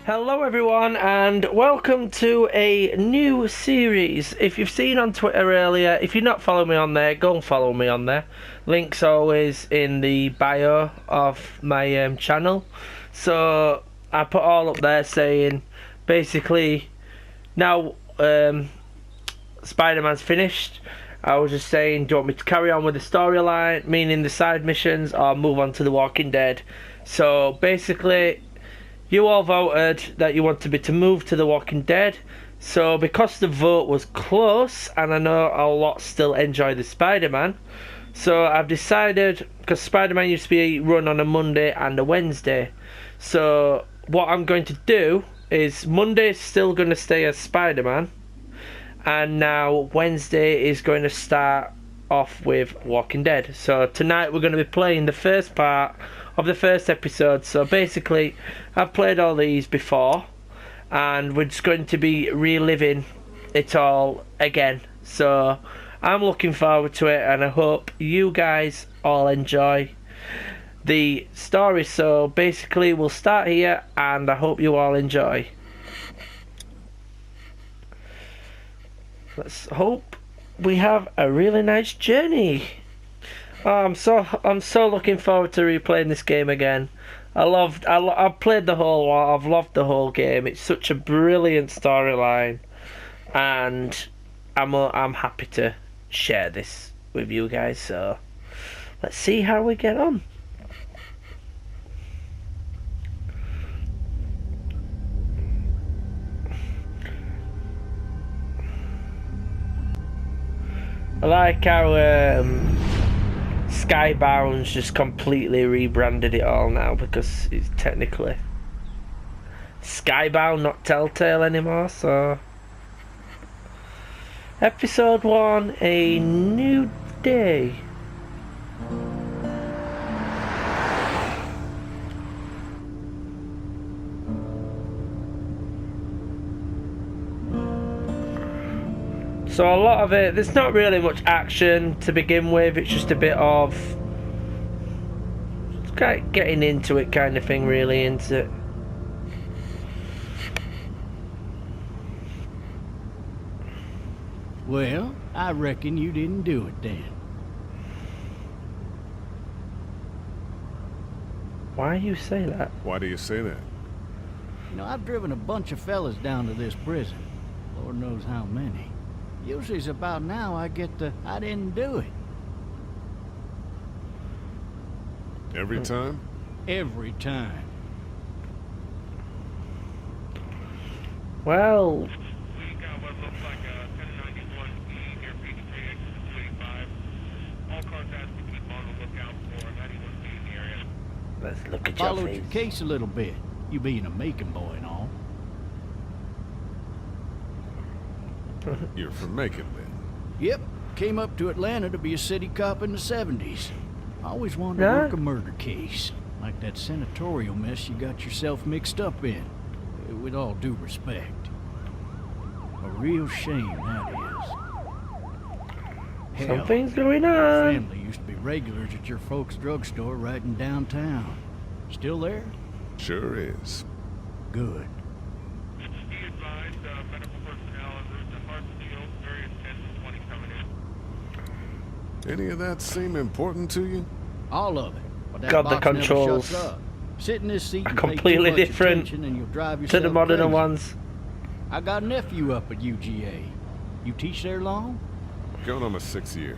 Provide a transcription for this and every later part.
Hello everyone and welcome to a new series. If you've seen on Twitter earlier, if you're not following me on there, go and follow me on there. Link's always in the bio of my channel. So I put all up there saying basically now Spider-Man's finished. I was just saying, do you want me to carry on with the storyline, meaning the side missions, or move on to The Walking Dead? So basically, you all voted that you wanted me to move to The Walking Dead. So because the vote was close, and I know a lot still enjoy the Spider-Man, so I've decided, because Spider-Man used to be run on a Monday and a Wednesday, so what I'm going to do is Monday's still going to stay as Spider-Man, and now Wednesday is going to start off with Walking Dead. So tonight we're going to be playing the first part of the first episode. So basically I've played all these before and we're just going to be reliving it all again. So I'm looking forward to it and I hope you guys all enjoy the story. So basically we'll start here and I hope you all enjoy. Let's hope we have a really nice journey. Oh, I'm so looking forward to replaying this game again. I've played the whole lot. I've loved the whole game. It's such a brilliant storyline, and I'm happy to share this with you guys. So let's see how we get on. I like how Skybound's just completely rebranded it all now because it's technically Skybound, not Telltale anymore. So episode 1, a new day. So a lot of it, there's not really much action to begin with, it's just a bit of getting into it kind of thing, really, isn't it? Well, I reckon you didn't do it then. Why you say that? Why do you say that? You know, I've driven a bunch of fellas down to this prison. Lord knows how many. Usually it's about now I get the, I didn't do it. Every time? Every time. Well, We got what looks like a 1091E near Beach 3X 285. All cars asked to keep on the lookout for 91B in the area. let's look at your Followed face. your case a little bit. You being a Macon boy and all. You're from Macon, then. Yep. Came up to Atlanta to be a city cop in the 70s. I always wanted to Yeah? work a murder case. Like that senatorial mess you got yourself mixed up in. With all due respect. A real shame, that is. Hell, Something's going your on. family used to be regulars at your folks' drugstore right in downtown. Still there? Sure is. Good. Be advised, medical personnel en route to Hartsfield, various 10 to 20 coming in. Any of that seem important to you? All of it. But that God, the box never controls shuts up. Sit in this seat are and pay too completely much different attention and you'll drive to yourself the modern crazy. ones. I got a nephew up at UGA. You teach there long? Going on my 6th year.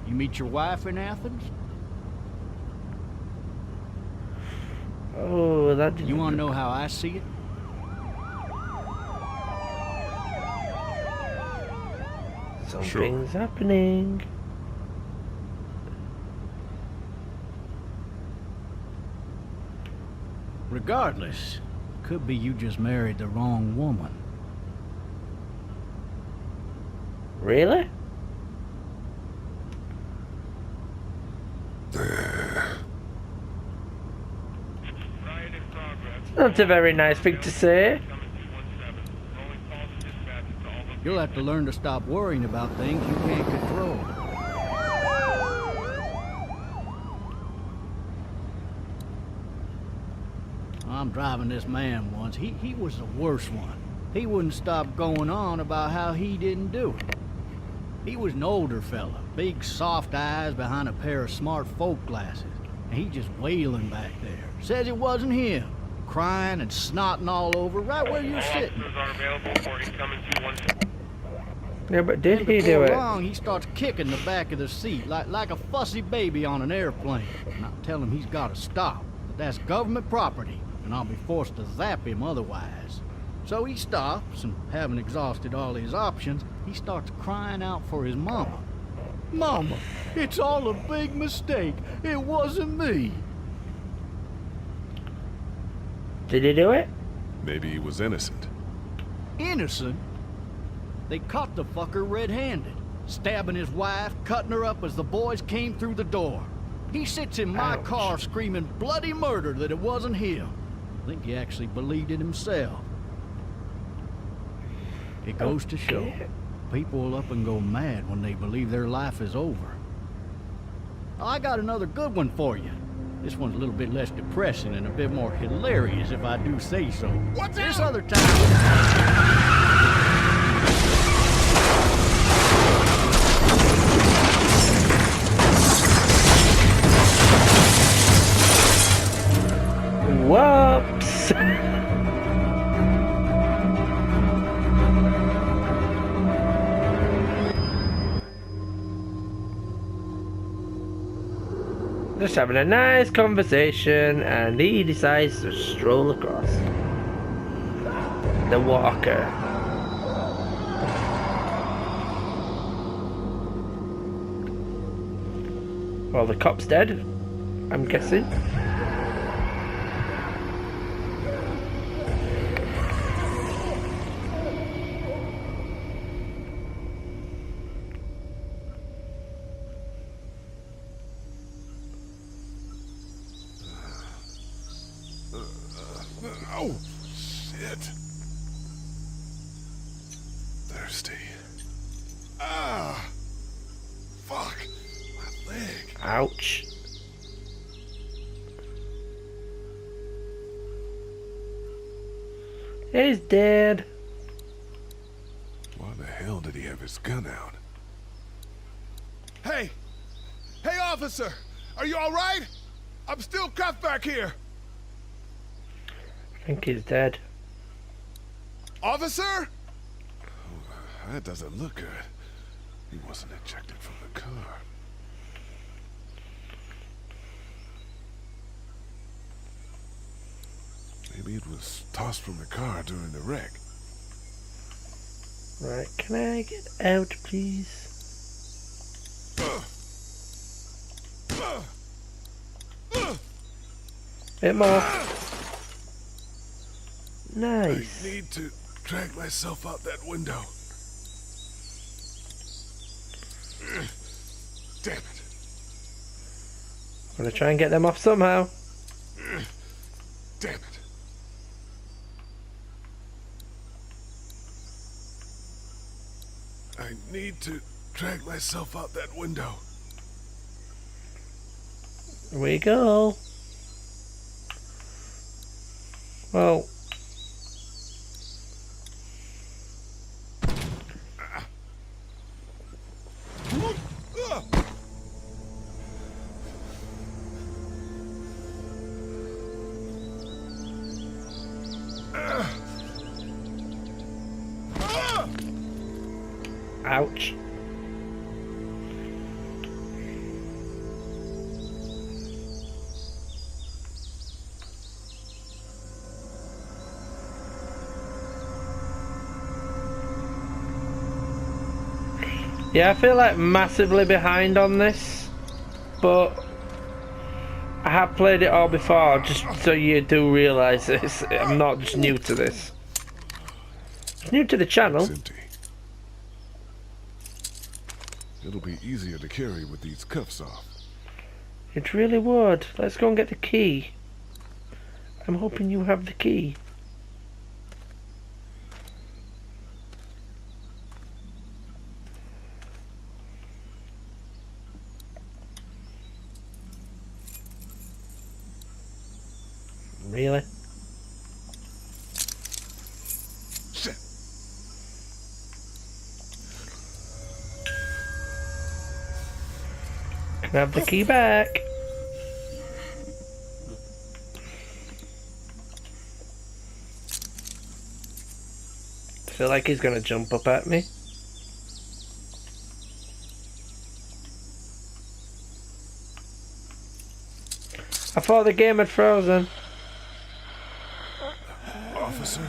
You meet your wife in Athens? Oh, that didn't... You want to know how I see it? Something's happening. Regardless, could be you just married the wrong woman. Really? Riot in progress. That's a very nice thing to say. Coming 217. Rolling calls to dispatch to all locations. You'll have to learn to stop worrying about things you can't control. I'm driving this man once. He was the worst one. He wouldn't stop going on about how he didn't do it. He was an older fella, big soft eyes behind a pair of smart folk glasses. And he just wailing back there. Says it wasn't him. Crying and snotting all over right where you're sitting. Officers are available for incoming 212. Yeah, but did And he do before it? long, he starts kicking the back of the seat like a fussy baby on an airplane. And I tell him he's got to stop. That that's government property, and I'll be forced to zap him otherwise. So he stops, and having exhausted all his options, he starts crying out for his mama. Mama, it's all a big mistake. It wasn't me. Did he do it? Maybe he was innocent. Innocent? They caught the fucker red-handed, stabbing his wife, cutting her up as the boys came through the door. He sits in my Ouch. car screaming bloody murder that it wasn't him. I think he actually believed it himself. It goes to show, people will up and go mad when they believe their life is over. I got another good one for you. This one's a little bit less depressing and a bit more hilarious, if I do say so. What's this other time? Whoops! Just having a nice conversation, and he decides to stroll across the walker. Well, the cop's dead, I'm guessing. Oh, shit. Thirsty. Ah! Fuck. My leg. Ouch. He's dead. Why the hell did he have his gun out? Hey! Hey, officer! Are you all right? I'm still cuffed back here. I think he's dead. Officer? That doesn't look good. He wasn't ejected from the car. Maybe it was tossed from the car during the wreck. Right, can I get out, please? Bit more. Nice. I need to drag myself out that window. Damn it. I'm gonna try and get them off somehow. Damn it. I need to drag myself out that window. Here we go. Well, ouch. Yeah, I feel like massively behind on this, but I have played it all before, just so you do realise this. I'm not just new to this. It's new to the channel. It's empty. It'll be easier to carry with these cuffs off. It really would. Let's go and get the key. I'm hoping you have the key. Really? Have the key back. I feel like he's gonna jump up at me. I thought the game had frozen. Officer?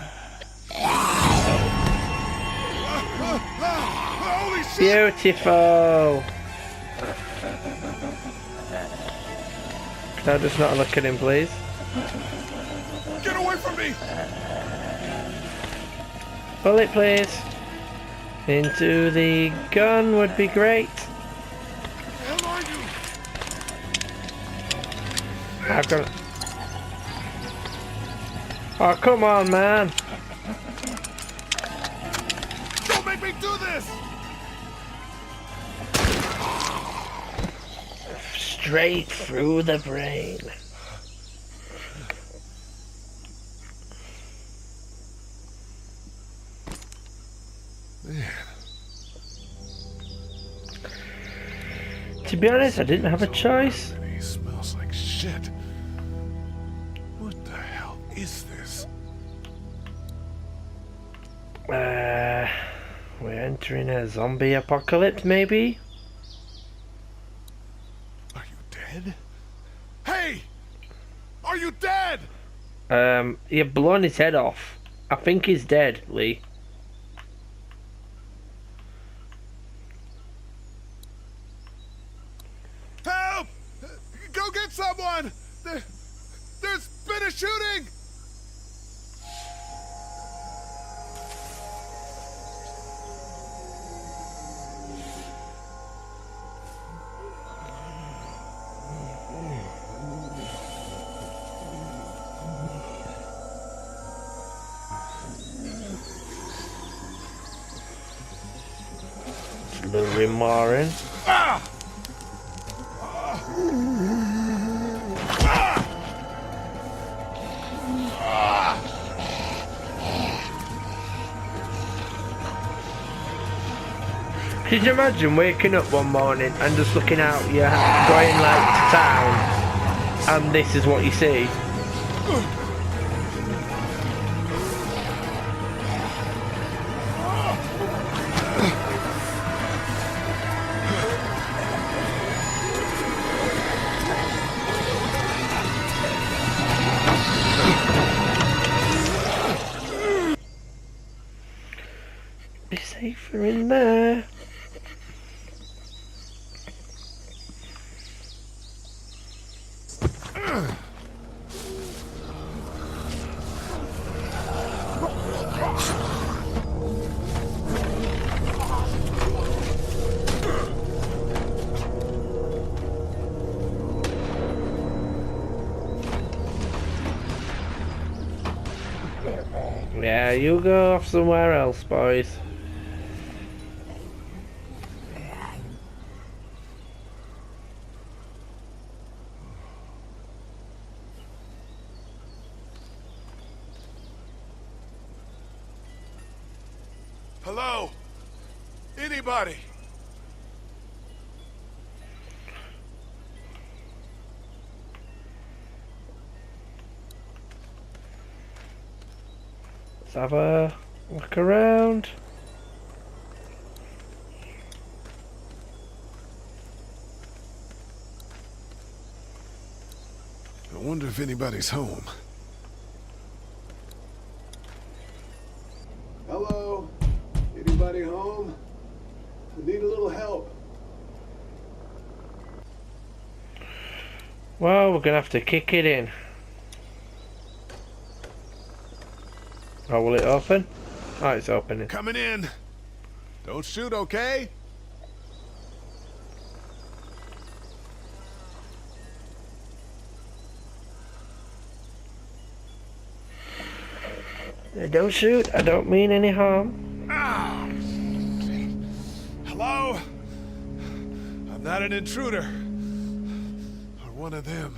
Holy shit! Beautiful. Can I just not look at him, please? Get away from me! Bullet, please. Into the gun would be great. Where the hell are you? I've got. Oh, come on, man. Don't make me do this! Straight through the brain. Man, To be honest, I didn't have a choice. he smells like shit. What the hell is this? We're entering a zombie apocalypse, maybe? Are you dead? Hey! Are you dead? You've blown his head off. I think he's dead, Lee. Help! Go get someone! There's been a shooting! Louis Morin. Could you imagine waking up one morning and just looking out, you're going like to town, and this is what you see? Be safer in there. Yeah, you go off somewhere else, boys. Hello? Anybody? Let's have a look around. I wonder if anybody's home. Hello? Anybody home? I need a little help. Well, we're gonna have to kick it in. Oh, will it open? Oh, it's opening. Coming in. Don't shoot, okay? Don't shoot, I don't mean any harm. Ah! Hello? I'm not an intruder. Or one of them.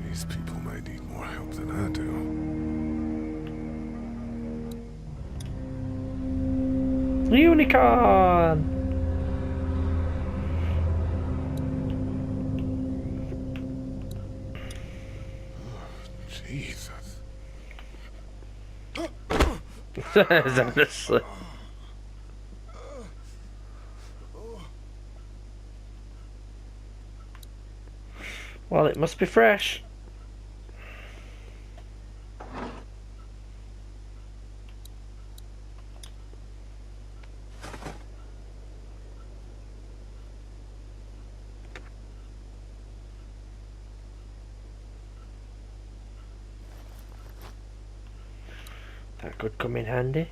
These people might need more help than I do. Unicorn! Honestly. Well, it must be fresh. That could come in handy.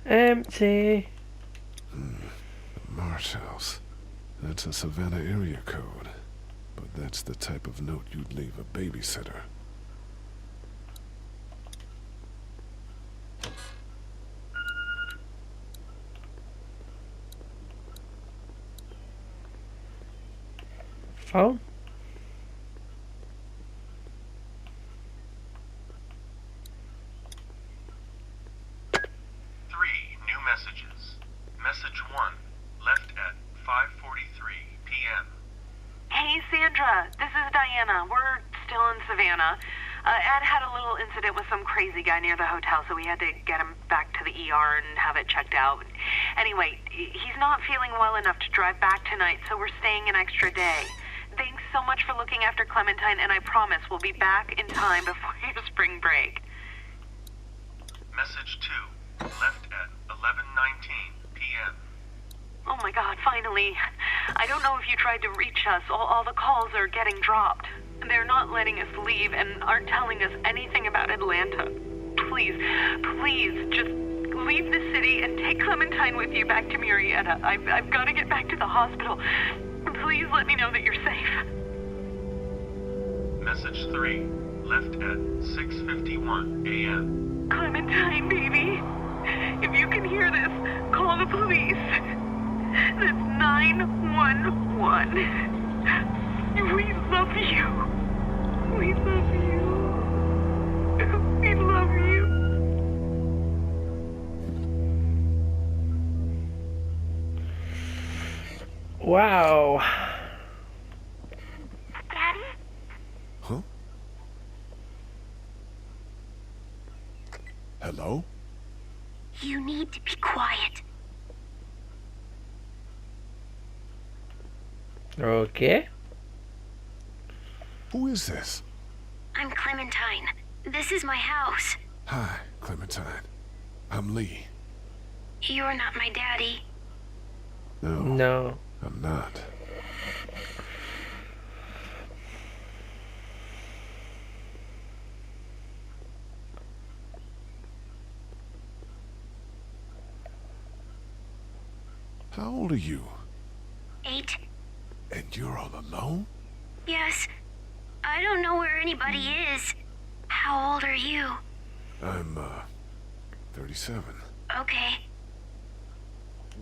Empty. Marsh House. That's a Savannah area code. But that's the type of note you'd leave a babysitter. Phone? New messages. Message 1, left at 5:43 p.m. Hey, Sandra. This is Diana. We're still in Savannah. Ed had a little incident with some crazy guy near the hotel, so we had to get him back to the ER and have it checked out. Anyway, he's not feeling well enough to drive back tonight, so we're staying an extra day. Thanks so much for looking after Clementine, and I promise we'll be back in time before your spring break. Message 2, left at 11:19 p.m. Oh my God, finally. I don't know if you tried to reach us. All the calls are getting dropped. They're not letting us leave and aren't telling us anything about Atlanta. Please, just leave the city and take Clementine with you back to Murrieta. I've got to get back to the hospital. Please let me know that you're safe. Message 3, left at 6:51 a.m. Clementine, baby. If you can hear this, call the police. That's 911. We love you. We love you. We love you. Wow. Daddy? Huh? Hello? You need to be quiet. Okay. Who is this? I'm Clementine. This is my house. Hi, Clementine. I'm Lee. You're not my daddy. No. I'm not. How old are you? 8. And you're all alone? Yes. I don't know where anybody is. How old are you? I'm, 37. Okay.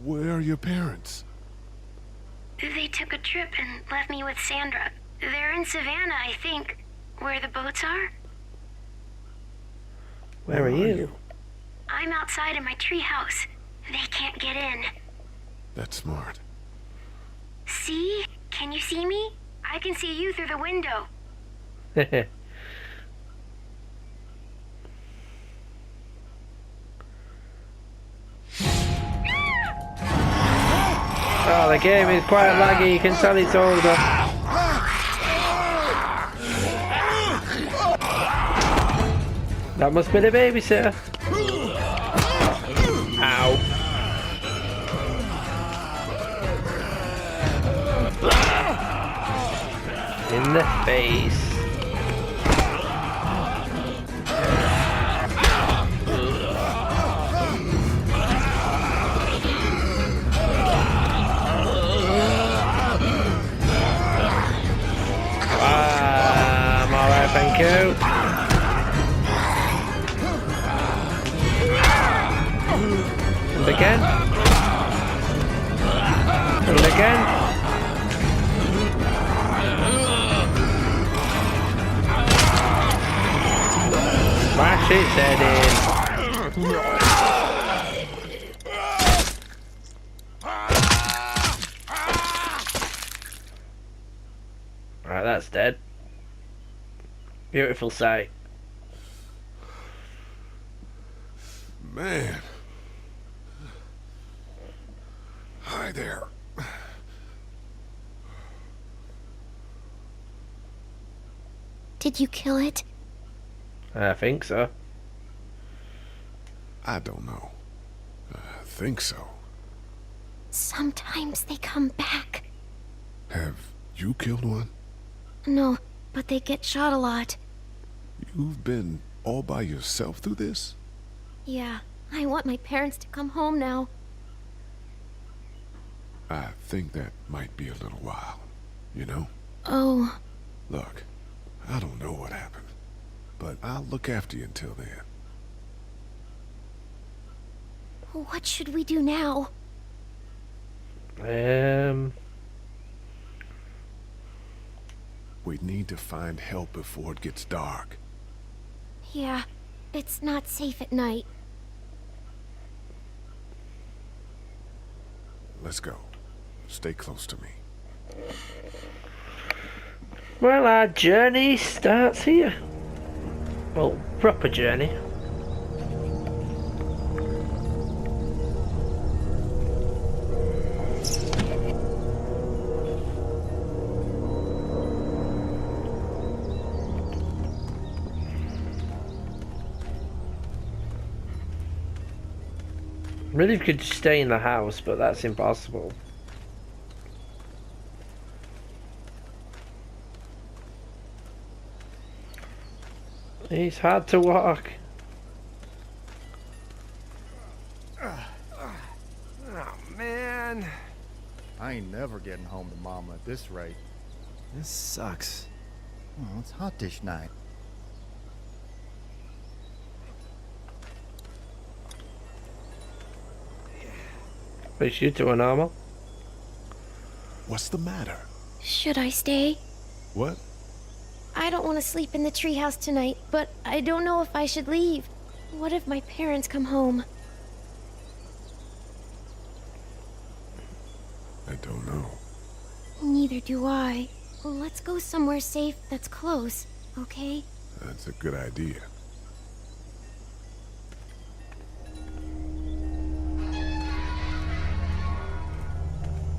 Where are your parents? They took a trip and left me with Sandra. They're in Savannah, I think. Where the boats are? Where are you? I'm outside in my treehouse. They can't get in. That's smart. See? Can you see me? I can see you through the window. Oh, the game is quite laggy. You can tell it's older. That must be the babysitter. Ow. In the face. I'm alright, thank you. And again. And again. Smash his head in. dead. Beautiful sight. Man. Hi there. Did you kill it? I think so. I don't know. I think so. Sometimes they come back. Have you killed one? No, but they get shot a lot. You've been all by yourself through this? Yeah, I want my parents to come home now. I think that might be a little while, you know? Oh. Look, I don't know what happened, but I'll look after you until then. What should we do now? We need to find help before it gets dark. Yeah, it's not safe at night. Let's go. Stay close to me. Well, our journey starts here. Well, proper journey. Really could stay in the house, but that's impossible. It's hard to walk. Oh, man. I ain't never getting home to Mama at this rate. This sucks. Oh, it's hot dish night. Is you two are normal? What's the matter? Should I stay? What? I don't want to sleep in the treehouse tonight, but I don't know if I should leave. What if my parents come home? I don't know. Neither do I. Let's go somewhere safe that's close, okay? That's a good idea.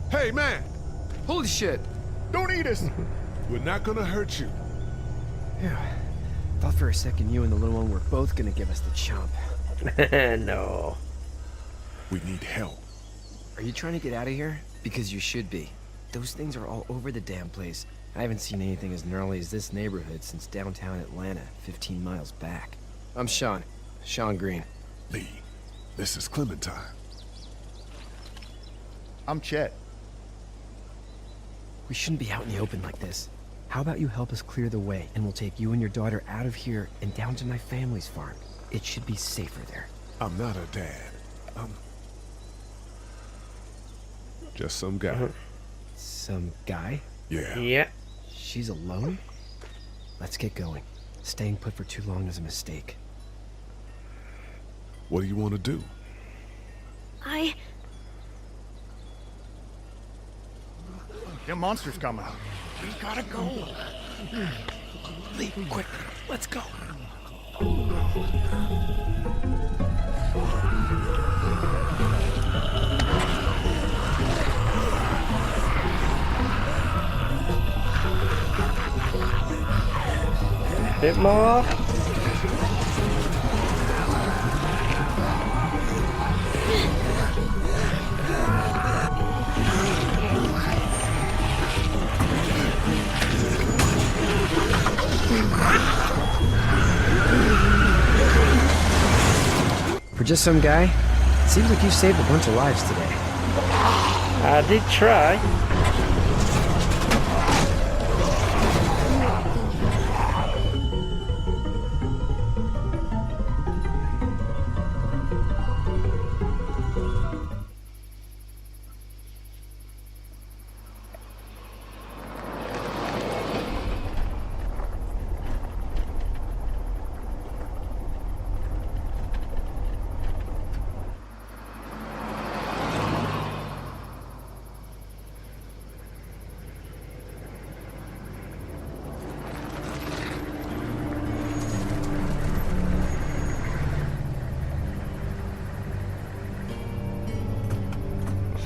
Hey, man! Holy shit! Don't eat us! We're not gonna hurt you. Yeah. Thought for a second you and the little one were both gonna give us the chomp. No. We need help. Are you trying to get out of here? Because you should be. Those things are all over the damn place. I haven't seen anything as gnarly as this neighborhood since downtown Atlanta, 15 miles back. I'm Sean. Sean Green. Lee, this is Clementine. I'm Chet. We shouldn't be out in the open like this. How about you help us clear the way, and we'll take you and your daughter out of here and down to my family's farm. It should be safer there. I'm not a dad. I'm just some guy. Some guy? Yeah. Yeah. She's alone? Let's get going. Staying put for too long is a mistake. What do you want to do? Them monsters coming. We gotta go. Lee, quick, let's go. Bit more. For just some guy, it seems like you saved a bunch of lives today. I did try.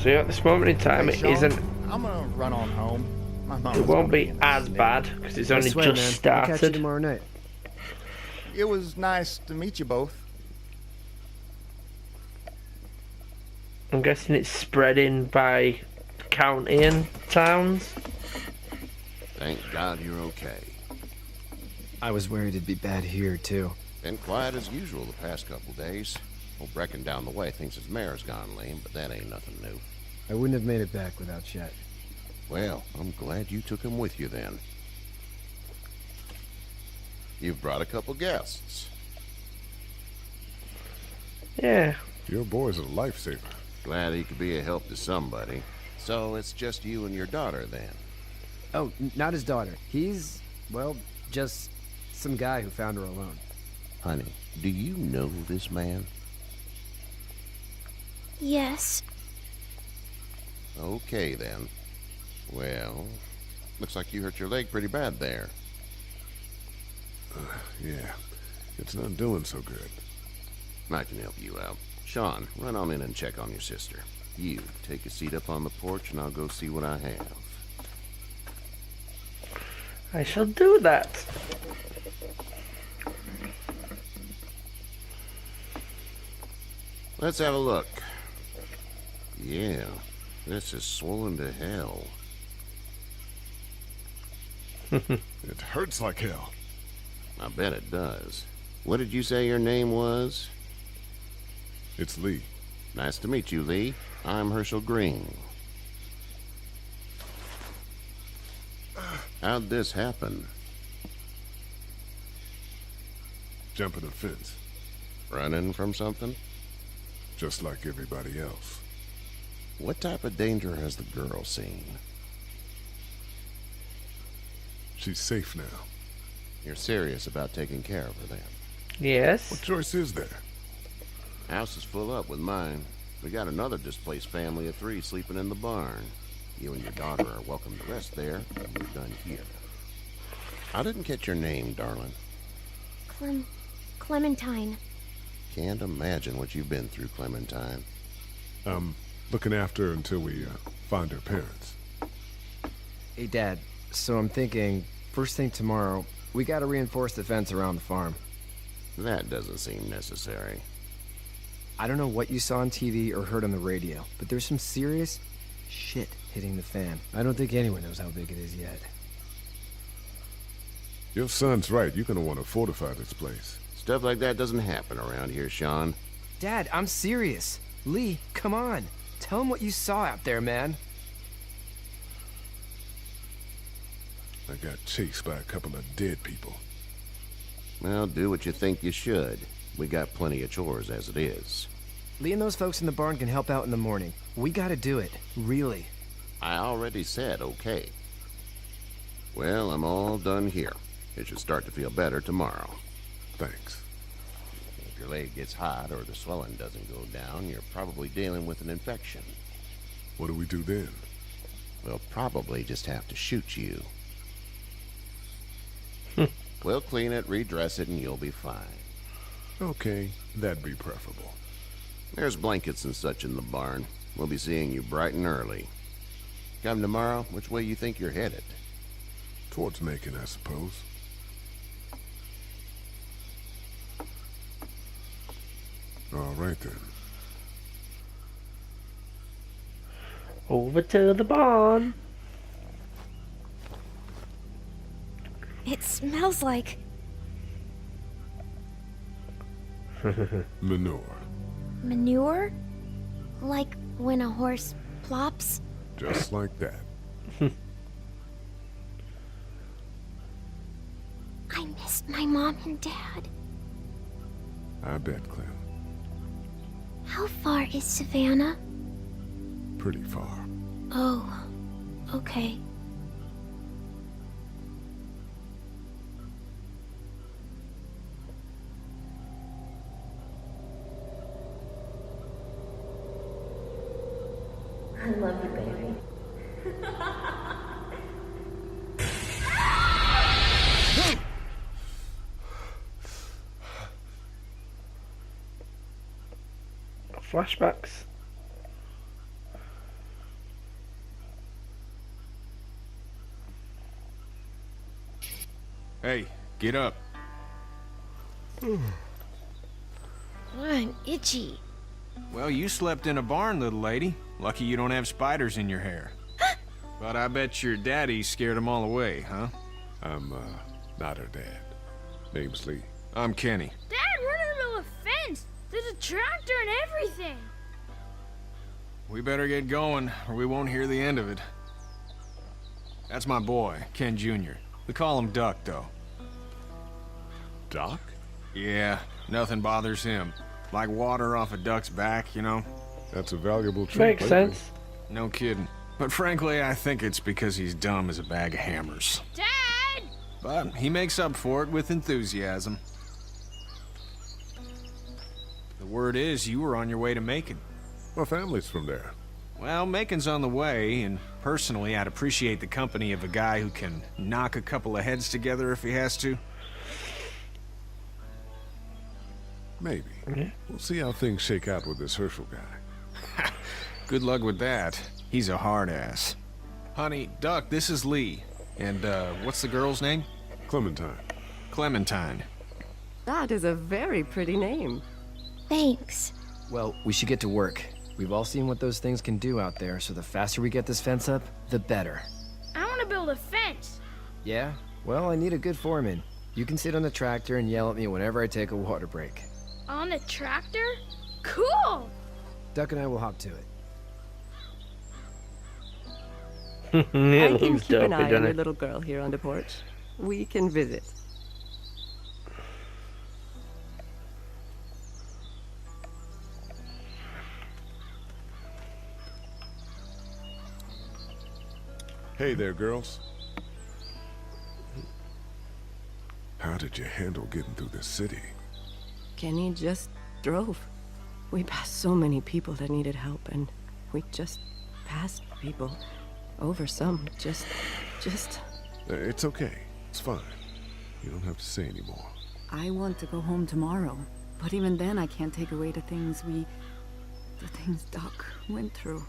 So yeah, at this moment in time, Hey, it Sean, isn't. I'm gonna run on home. My mom It won't be as bad because it's only swear, just man. I'll catch you started. tomorrow night. It was nice to meet you both. I'm guessing it's spreading by county and towns. Thank God you're okay. I was worried it'd be bad here, too. Been quiet as usual the past couple days. Old Brecken down the way thinks his mare's gone lame, but that ain't nothing new. I wouldn't have made it back without Chet. Well, I'm glad you took him with you then. You've brought a couple guests. Yeah. Your boy's a lifesaver. Glad he could be a help to somebody. So it's just you and your daughter then? Oh, not his daughter. He's, well, just some guy who found her alone. Honey, do you know this man? Yes. Okay then. Well, looks like you hurt your leg pretty bad there. Yeah, it's not doing so good. I can help you out. Sean, run on in and check on your sister. You, take a seat up on the porch and I'll go see what I have. I shall do that. Let's have a look. Yeah, this is swollen to hell. It hurts like hell. I bet it does. What did you say your name was? It's Lee. Nice to meet you, Lee. I'm Herschel Green. How'd this happen? Jumping a fence, Running from something? just like everybody else. What type of danger has the girl seen? She's safe now. You're serious about taking care of her then? Yes. What choice is there? House is full up with mine. We got another displaced family of 3 sleeping in the barn. You and your daughter are welcome to rest there, and we're done here. I didn't catch your name, darling. Clementine. Can't imagine what you've been through, Clementine. Looking after her until we find her parents. Hey, Dad, so I'm thinking, first thing tomorrow, we gotta reinforce the fence around the farm. That doesn't seem necessary. I don't know what you saw on TV or heard on the radio, but there's some serious shit hitting the fan. I don't think anyone knows how big it is yet. Your son's right. You're gonna want to fortify this place. Stuff like that doesn't happen around here, Sean. Dad, I'm serious. Lee, come on. Tell him what you saw out there, man. I got chased by a couple of dead people. Well, do what you think you should. We got plenty of chores as it is. Lee and those folks in the barn can help out in the morning. We gotta do it. Really. I already said okay. Well, I'm all done here. It should start to feel better tomorrow. Thanks. If your leg gets hot or the swelling doesn't go down, you're probably dealing with an infection. What do we do then? We'll probably just have to shoot you. We'll clean it, redress it, and you'll be fine. Okay, that'd be preferable. There's blankets and such in the barn. We'll be seeing you bright and early. Come tomorrow, which way you think you're headed? Towards Macon, I suppose. All right, then. Over to the barn. It smells like... Manure. manure? Like when a horse plops? Just like that. I missed my mom and dad. I bet, Clem. How far is Savannah? Pretty far. Oh, okay. I love you, baby. Flashbacks. Hey, get up. I'm itchy. Well, you slept in a barn, little lady. Lucky you don't have spiders in your hair. But I bet your daddy scared them all away, huh? I'm, not her dad. Name's Lee. I'm Kenny. Dad, we're in the middle of a fence. There's a tractor and everything. We better get going, or we won't hear the end of it. That's my boy, Ken Jr. We call him Duck, though. Doc? Yeah, nothing bothers him. Like water off a duck's back, you know? That's a valuable trait. Makes sense. No kidding. But frankly, I think it's because he's dumb as a bag of hammers. Dad! But he makes up for it with enthusiasm. The word is you were on your way to Macon. My family's from there. Well, Macon's on the way, and personally, I'd appreciate the company of a guy who can knock a couple of heads together if he has to. Maybe. We'll see how things shake out with this Herschel guy. Good luck with that. He's a hard ass. Honey, Duck, this is Lee. And, what's the girl's name? Clementine. Clementine. That is a very pretty name. Thanks. Well, we should get to work. We've all seen what those things can do out there, so the faster we get this fence up, the better. I want to build a fence. Yeah? Well, I need a good foreman. You can sit on the tractor and yell at me whenever I take a water break. On the tractor? Cool! Duck and I will hop to it. I can keep an eye on your little girl here on the porch. We can visit. Hey there, girls. How did you handle getting through the city? Kenny just drove. We passed so many people that needed help, and we just passed people. Over some, just... It's okay. It's fine. You don't have to say anymore. I want to go home tomorrow, but even then I can't take away the things Doc went through.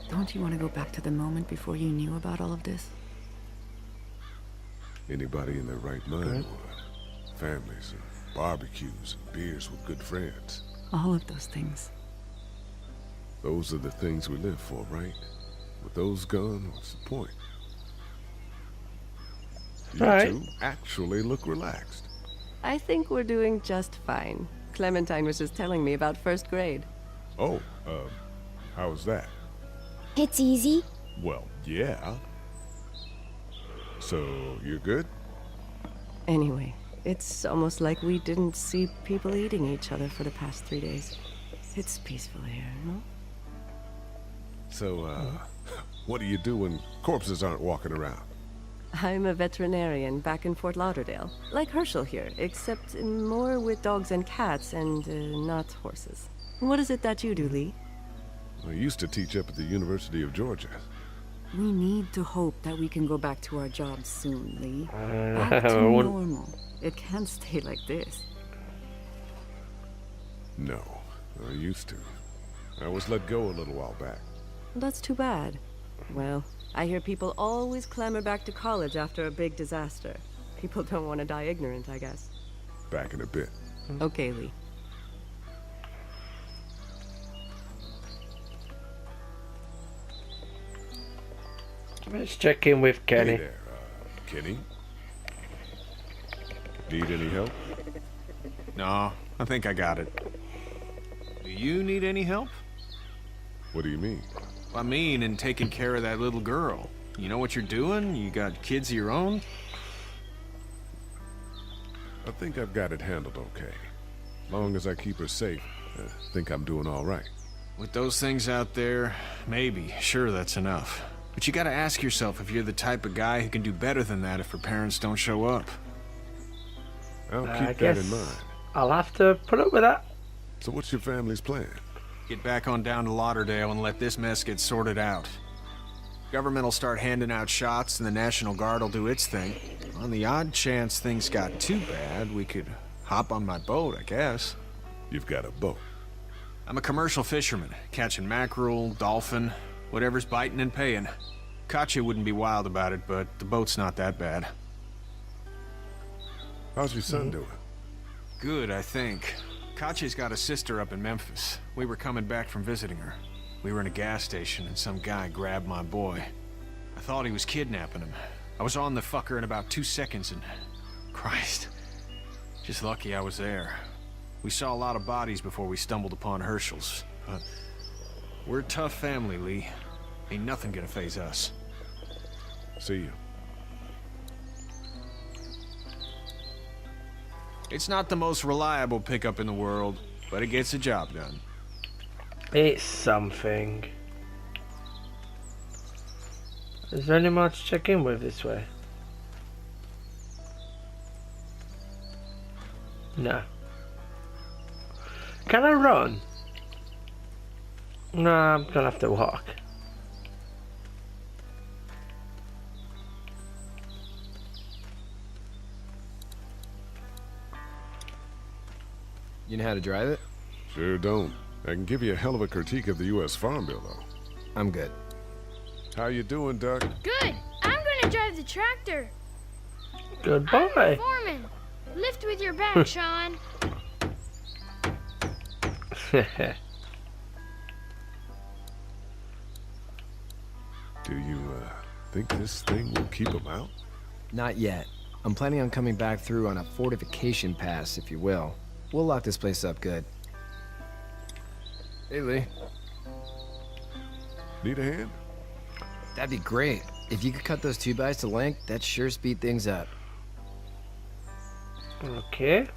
Don't you want to go back to the moment before you knew about all of this? Anybody in their right mind would. Families and barbecues and beers with good friends. All of those things. Those are the things we live for, right? With those gone, what's the point? You two actually look relaxed. I think we're doing just fine. Clementine was just telling me about first grade. Oh, how was that? It's easy. Well, yeah. So, you're good? Anyway, it's almost like we didn't see people eating each other for the past 3 days. It's peaceful here, no? So, what do you do when corpses aren't walking around? I'm a veterinarian back in Fort Lauderdale. Like Herschel here, except more with dogs and cats and not horses. What is it that you do, Lee? I used to teach up at the University of Georgia. We need to hope that we can go back to our jobs soon, Lee. Back to normal. It can't stay like this. No, I used to. I was let go a little while back. That's too bad. Well, I hear people always clamor back to college after a big disaster. People don't want to die ignorant, I guess. Back in a bit. Okay, Lee. Let's check in with Kenny. Hey there, Kenny. Need any help? No, I think I got it. Do you need any help? What do you mean? I mean, in taking care of that little girl. You know what you're doing? You got kids of your own? I think I've got it handled okay. Long as I keep her safe, I think I'm doing all right. With those things out there, maybe. Sure, that's enough. But you gotta ask yourself if you're the type of guy who can do better than that if her parents don't show up. I'll keep that in mind. I'll have to put up with that. So what's your family's plan? Get back on down to Lauderdale and let this mess get sorted out. Government will start handing out shots and the National Guard will do its thing. On the odd chance things got too bad, we could hop on my boat, I guess. You've got a boat? I'm a commercial fisherman, catching mackerel, dolphin, whatever's biting and paying. Katya wouldn't be wild about it, but the boat's not that bad. How's your son doing? Good, I think. Katya's got a sister up in Memphis. We were coming back from visiting her. We were in a gas station and some guy grabbed my boy. I thought he was kidnapping him. I was on the fucker in about 2 seconds and... Christ. Just lucky I was there. We saw a lot of bodies before we stumbled upon Herschel's, but... We're a tough family, Lee. Ain't nothing gonna faze us. See you. It's not the most reliable pickup in the world, but it gets the job done. It's something. Is there any more to check in with this way? No. Can I run? No, I'm gonna have to walk. You know how to drive it? Sure don't. I can give you a hell of a critique of the U.S. Farm Bill, though. I'm good. How you doing, Duck? Good. I'm gonna drive the tractor. Good I'm the boy. foreman. Lift with your back, Sean. Do you, think this thing will keep him out? Not yet. I'm planning on coming back through on a fortification pass, if you will. We'll lock this place up good. Hey, Lee. Need a hand? That'd be great. If you could cut those 2x to length, that'd sure speed things up. Okay.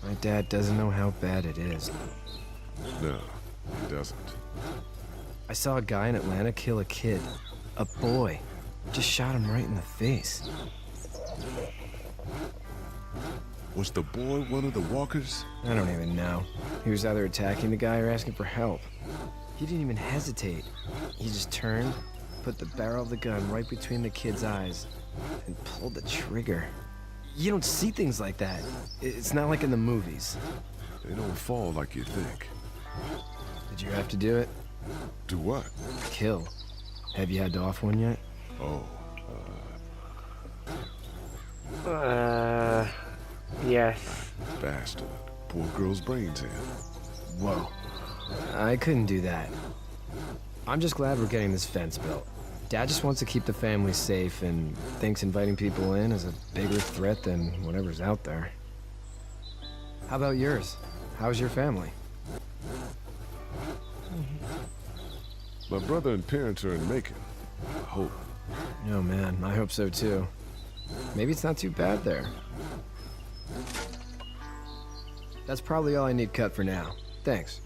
My dad doesn't know how bad it is. No, he doesn't. I saw a guy in Atlanta kill a kid. A boy. Just shot him right in the face. Was the boy one of the walkers? I don't even know. He was either attacking the guy or asking for help. He didn't even hesitate. He just turned, put the barrel of the gun right between the kid's eyes, and pulled the trigger. You don't see things like that. It's not like in the movies. They don't fall like you think. Did you have to do it? Do what? Kill. Have you had to off one yet? Oh, yes. Bastard. Poor girl's brains in. Whoa. I couldn't do that. I'm just glad we're getting this fence built. Dad just wants to keep the family safe and thinks inviting people in is a bigger threat than whatever's out there. How about yours? How's your family? My brother and parents are in Macon. I hope. Oh man, I hope so too. Maybe it's not too bad there. That's probably all I need cut for now. Thanks.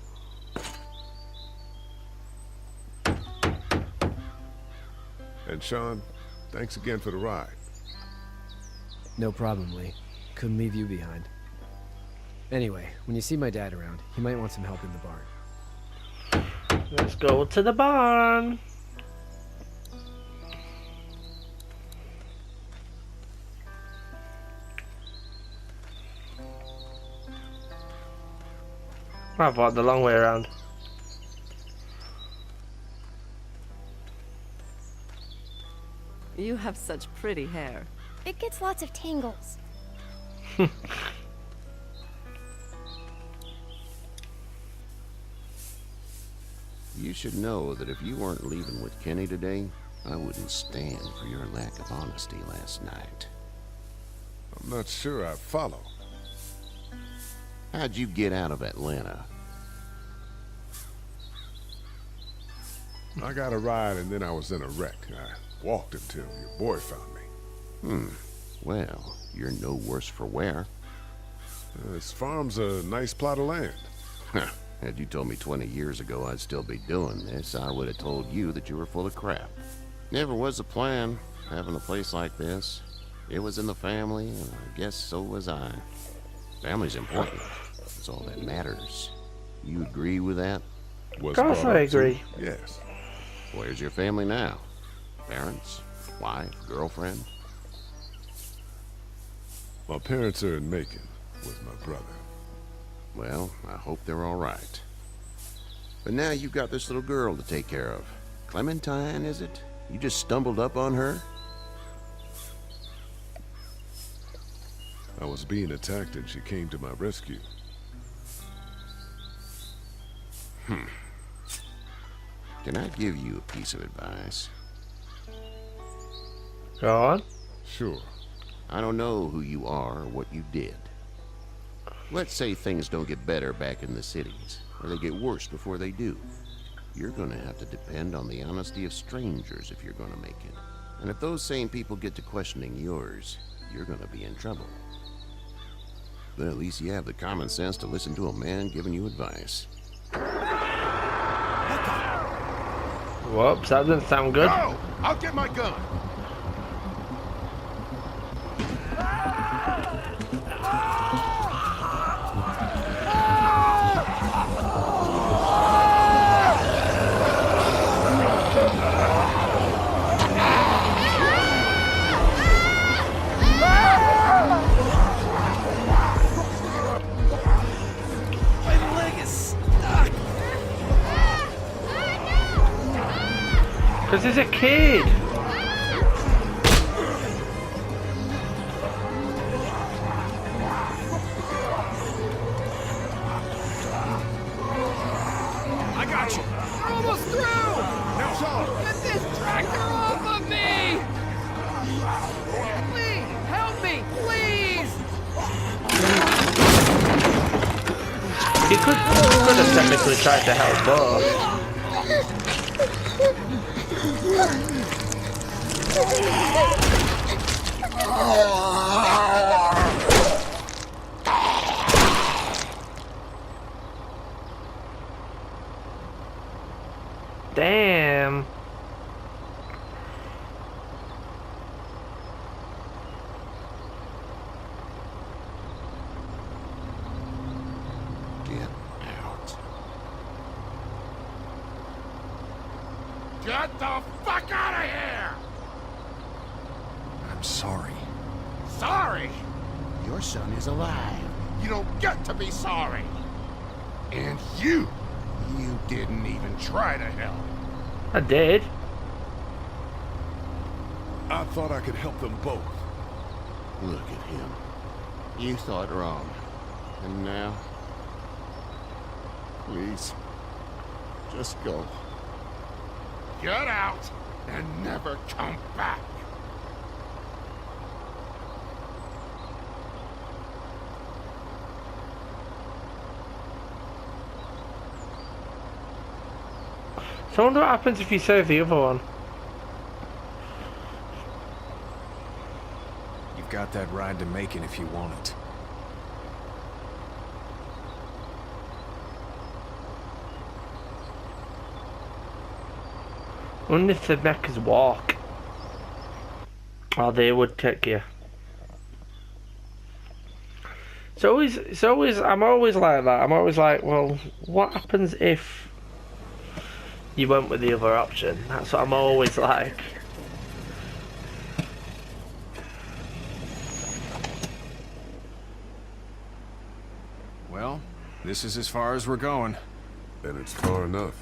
And Sean, thanks again for the ride. No problem, Lee. Couldn't leave you behind. Anyway, when you see my dad around, he might want some help in the barn. Let's go to the barn. I've walked the long way around. You have such pretty hair. It gets lots of tangles. You should know that if you weren't leaving with Kenny today, I wouldn't stand for your lack of honesty last night. I'm not sure I follow. How'd you get out of Atlanta? I got a ride and then I was in a wreck. I walked until your boy found me. Well, you're no worse for wear. This farm's a nice plot of land. Had you told me 20 years ago I'd still be doing this, I would have told you that you were full of crap. Never was a plan, having a place like this. It was in the family, and I guess so was I. Family's important. That's all that matters. You agree with that? Of course I agree. Yes. Where's your family now? Parents? Wife? Girlfriend? My parents are in Macon with my brother. Well, I hope they're all right. But now you've got this little girl to take care of. Clementine, is it? You just stumbled up on her? I was being attacked and she came to my rescue. Can I give you a piece of advice? Go on. Sure. I don't know who you are or what you did. Let's say things don't get better back in the cities, or they get worse before they do. You're gonna have to depend on the honesty of strangers if you're gonna make it. And if those same people get to questioning yours, you're gonna be in trouble. Then at least you have the common sense to listen to a man giving you advice. Whoops, that doesn't sound good. Go! I'll get my gun. Because he's a kid. I got you. We're almost through! Now, Sean. Get this tractor off of me! Please, help me, please! He could have technically tried to help both. Damn. Get out. Get the fuck out of here! I'm sorry. Sorry? Your son is alive. You don't get to be sorry. And you didn't even try to help. I did. I thought I could help them both. Look at him. You thought wrong. And now? Please. Just go. Get out and never come back. So I wonder what happens if you save the other one. You've got that ride to Macon if you want it. I wonder if the Mechas walk. Or they would take you. It's always, I'm always like that. I'm always like, well, what happens if you went with the other option? That's what I'm always like. Well, this is as far as we're going. And it's far enough.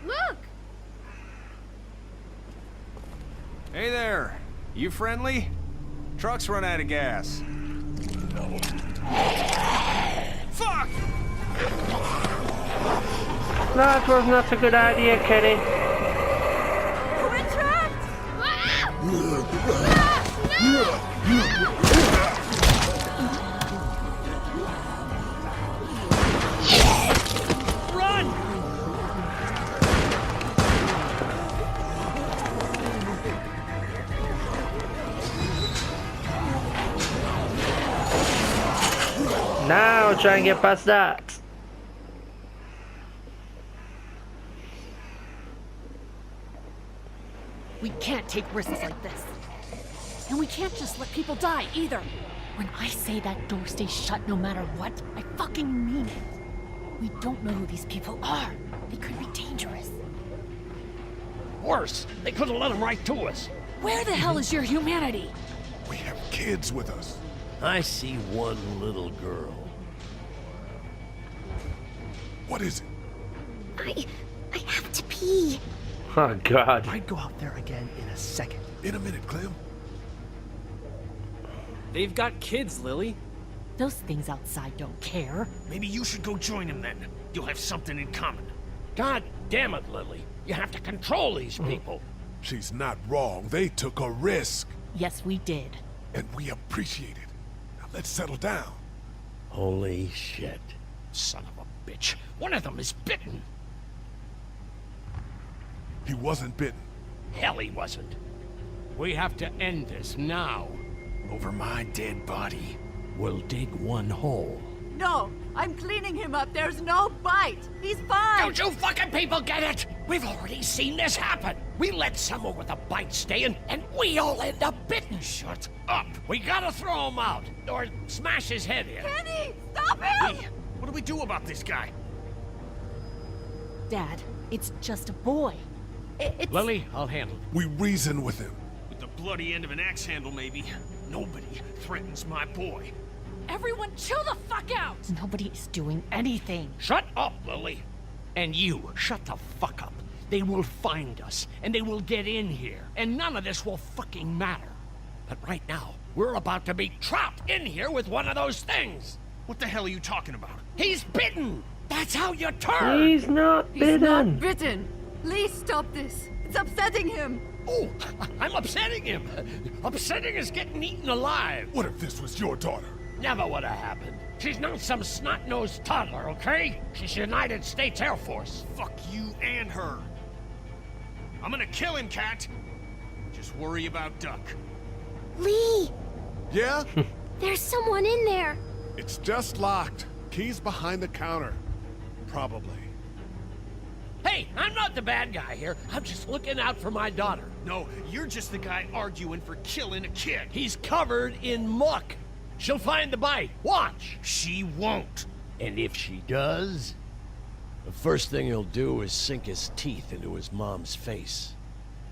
Look! Hey there! You friendly? Truck's run out of gas. Fuck! That was not a good idea, Kenny. We're trapped! Run! Now try and get past that. We can't take risks like this. And we can't just let people die either. When I say that door stays shut no matter what, I fucking mean it. We don't know who these people are. They could be dangerous. Worse, they could have let them right to us. Where the hell is your humanity? We have kids with us. I see one little girl. What is it? I have to pee. Oh, God. I'd go out there again in a second. In a minute, Clem. They've got kids, Lily. Those things outside don't care. Maybe you should go join them then. You'll have something in common. God damn it, Lily. You have to control these people. She's not wrong. They took a risk. Yes, we did. And we appreciate it. Now let's settle down. Holy shit. Son of a bitch. One of them is bitten. He wasn't bitten. Hell, he wasn't. We have to end this now. Over my dead body. We'll dig one hole. No, I'm cleaning him up. There's no bite. He's fine. Don't you fucking people get it? We've already seen this happen. We let someone with a bite stay in, and we all end up bitten. Shut up. We gotta throw him out, or smash his head in. Kenny, stop him! Hey, what do we do about this guy? Dad, it's just a boy. It's... Lily, I'll handle it. We reason with him. With the bloody end of an axe handle, maybe. Nobody threatens my boy. Everyone chill the fuck out! Nobody is doing anything. Shut up, Lily. And you, shut the fuck up. They will find us, and they will get in here, and none of this will fucking matter. But right now, we're about to be trapped in here with one of those things. What the hell are you talking about? He's bitten! That's how you turn! He's not bitten! He's not bitten! Please stop this! It's upsetting him! Oh, I'm upsetting him! Upsetting is getting eaten alive! What if this was your daughter? Never would have happened. She's not some snot-nosed toddler, okay? She's United States Air Force. Fuck you and her. I'm gonna kill him, Cat. Just worry about Duck. Lee! Yeah? There's someone in there. It's just locked. Key's behind the counter. Probably. Hey, I'm not the bad guy here. I'm just looking out for my daughter. No, you're just the guy arguing for killing a kid. He's covered in muck. She'll find the bite. Watch. She won't. And if she does, the first thing he'll do is sink his teeth into his mom's face.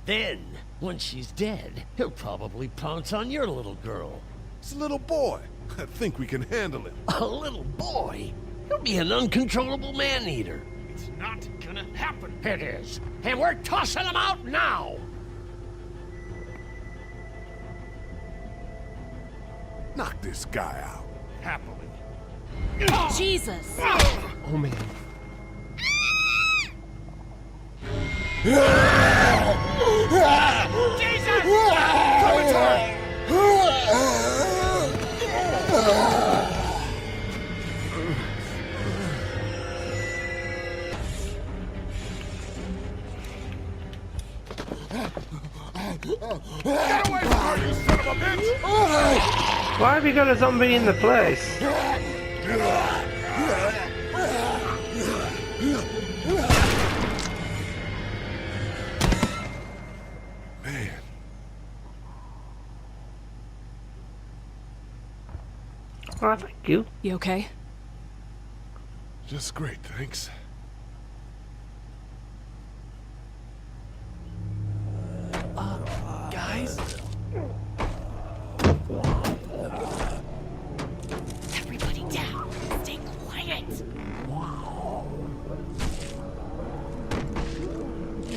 Then, when she's dead, he'll probably pounce on your little girl. It's a little boy. I think we can handle him. A little boy? He'll be an uncontrollable man-eater. It's not gonna happen. It is. And we're tossing him out now. Knock this guy out. Happily. Jesus! Oh, man. Jesus! Get away from her, you son of a bitch! Why have you got a zombie in the place? Man. Oh, thank you. You okay? Just great, thanks. Guys? Everybody down. Stay quiet.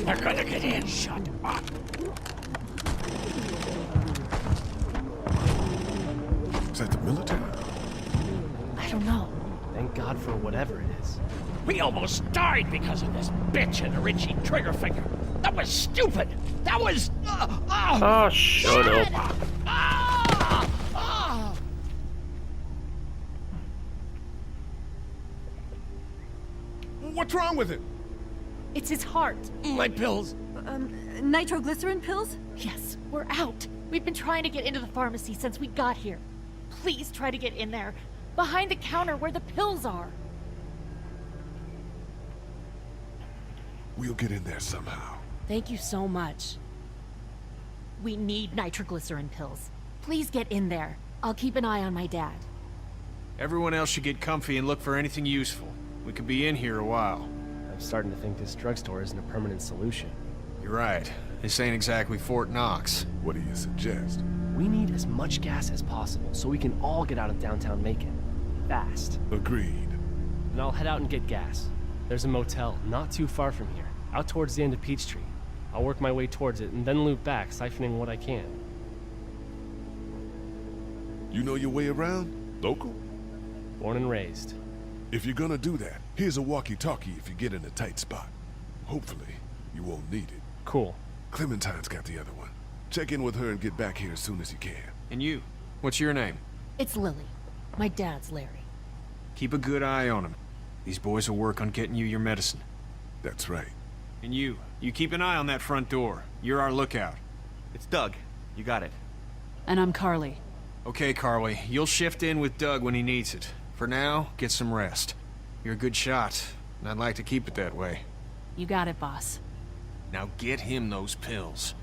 They're gonna get in. Shut up. Is that the military? I don't know. Thank God for whatever it is. We almost died because of this bitch and her itchy trigger finger. That was stupid. That was... Oh, shut up. What's wrong with it? It's his heart. My pills. Nitroglycerin pills? Yes, we're out. We've been trying to get into the pharmacy since we got here. Please try to get in there. Behind the counter where the pills are. We'll get in there somehow. Thank you so much. We need nitroglycerin pills. Please get in there. I'll keep an eye on my dad. Everyone else should get comfy and look for anything useful. We could be in here a while. I'm starting to think this drugstore isn't a permanent solution. You're right. This ain't exactly Fort Knox. What do you suggest? We need as much gas as possible so we can all get out of downtown Macon. Fast. Agreed. Then I'll head out and get gas. There's a motel not too far from here, out towards the end of Peachtree. I'll work my way towards it and then loop back, siphoning what I can. You know your way around? Local? Born and raised. If you're gonna do that, here's a walkie-talkie if you get in a tight spot. Hopefully, you won't need it. Cool. Clementine's got the other one. Check in with her and get back here as soon as you can. And you? What's your name? It's Lily. My dad's Larry. Keep a good eye on him. These boys will work on getting you your medicine. That's right. And you keep an eye on that front door. You're our lookout. It's Doug. You got it. And I'm Carly. Okay, Carly. You'll shift in with Doug when he needs it. For now, get some rest. You're a good shot, and I'd like to keep it that way. You got it, boss. Now get him those pills.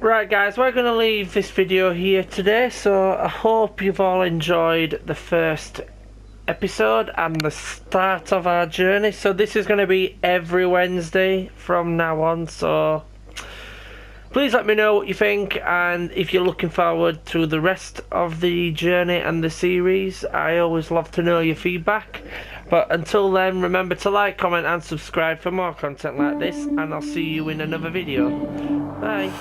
Right guys, we're going to leave this video here today, so I hope you've all enjoyed the first episode and the start of our journey. So this is going to be every Wednesday from now on, so please let me know what you think, and if you're looking forward to the rest of the journey and the series. I always love to know your feedback. But until then, remember to like, comment and subscribe for more content like this, and I'll see you in another video. Bye.